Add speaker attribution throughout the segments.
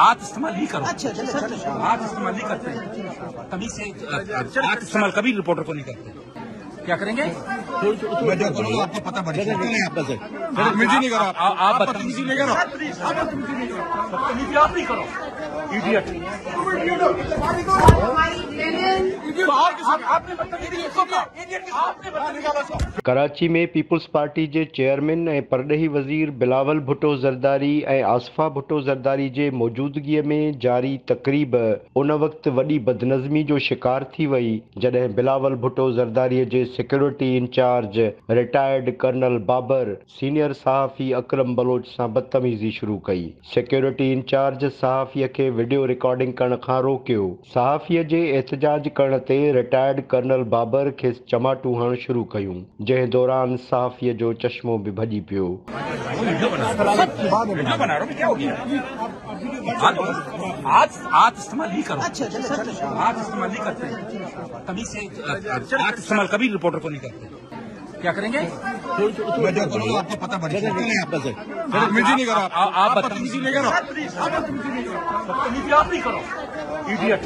Speaker 1: आप इस्तेमाल ही करो।
Speaker 2: अच्छा
Speaker 1: आप इस्तेमाल ही करते हैं कभी से, आप इस्तेमाल कभी रिपोर्टर को नहीं करते। क्या करेंगे?
Speaker 3: मैं जब चलूंगा आपको पता पड़ेगा। बदतमीजी नहीं करो
Speaker 1: आप बदतमीजी नहीं करो, बदतमीजी आप नहीं करो। इडियट
Speaker 4: कराची में पीपुल्स पार्टी जे चेयरमैन ऐं परॾेही वज़ीर बिलावल भुट्टो ज़रदारी ऐं आसिफा भुट्टो ज़रदारी जे मौजूदगीअ में जारी तक़रीब उन वक़्तु वॾी बदनज़मी जो शिकार थी वई जॾहिं बिलावल भुट्टो ज़रदारीअ जे सिक्योरिटी इंचार्ज रिटायर्ड कर्नल बाबर सीनियर सहाफ़ी अकरम बलोच सां बदतमीज़ी शुरू कई। सिक्योरिटी इंचार्ज सहाफ़ीअ खे वीडियो रिकॉर्डिंग करण खां रोकियो। सहाफ़ीअ जे एहतजाज करण ते रिटायर्ड कर्नल बाबर खे चमाटू हणणु शुरू कयूं, जंहिं दौरान सहाफ़ीअ जो चश्मो बि भॼी पियो।
Speaker 1: आप इस्तेमाल ही करो। आप इस्तेमाल ही करते हैं कभी से, आप इस्तेमाल कभी रिपोर्टर को नहीं करते। क्या करेंगे?
Speaker 3: मैं जब चलूंगा आपको पता पड़ेगा। बदतमीजी नहीं करो
Speaker 1: आप बदतमीजी नहीं करो, बदतमीजी आप नहीं करो। इडियट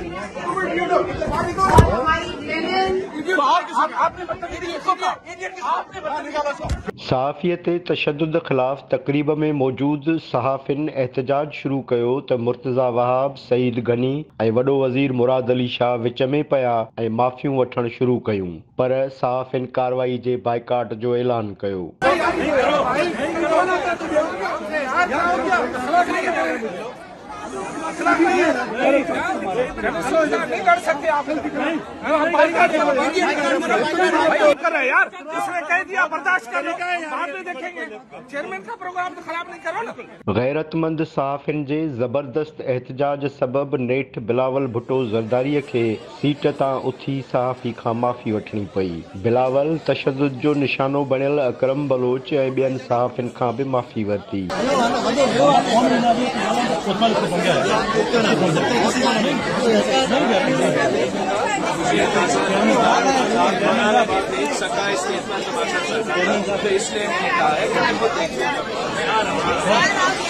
Speaker 4: सहाफ़ीअ ते तशद्दुद ख़िलाफ़ तक़रीब में मौजूद सहाफ़िन एहतजाज शुरू कयो त मुर्तज़ा वहाब, सईद गनी ऐं वॾो वज़ीर मुराद अली शाह विच में पिया ऐं माफ़ियूं वठणु शुरू कयूं, पर सहाफ़िन कार्रवाई जे बाइकाट जो ऐलान कयो।
Speaker 1: नहीं लड़ सकते आप यार, उसने कह दिया बर्दाश्त कर लो, बाद में देखेंगे। चेयरमैन का प्रोग्राम तो खराब नहीं करो ना।
Speaker 4: गैरतमंद सहाफ़िन जे ज़बरदस्त एहतजाज सबब नेठ बिलावल भुट्टो ज़रदारीअ खे सीट तां उथी सहाफ़ी खां माफ़ी वठणी पई। बिलावल तशद्दुद जो निशानो बणियल अकरम बलोच ऐं ॿियनि सहाफ़िन खां बि माफ़ी वरिती।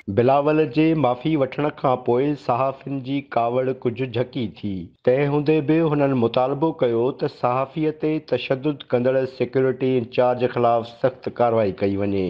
Speaker 4: बिलावल जे माफ़ी वठण खां पोइ सहाफ़िन जी कावड़ कुझु झकी थी। तंहिं हूंदे बि हुननि मुतालबो कयो त सहाफ़ीअ ते तशद्दुद कंदड़ सिक्योरिटी इंचार्ज ख़िलाफ़ सख़्त कार्रवाई कई वञे।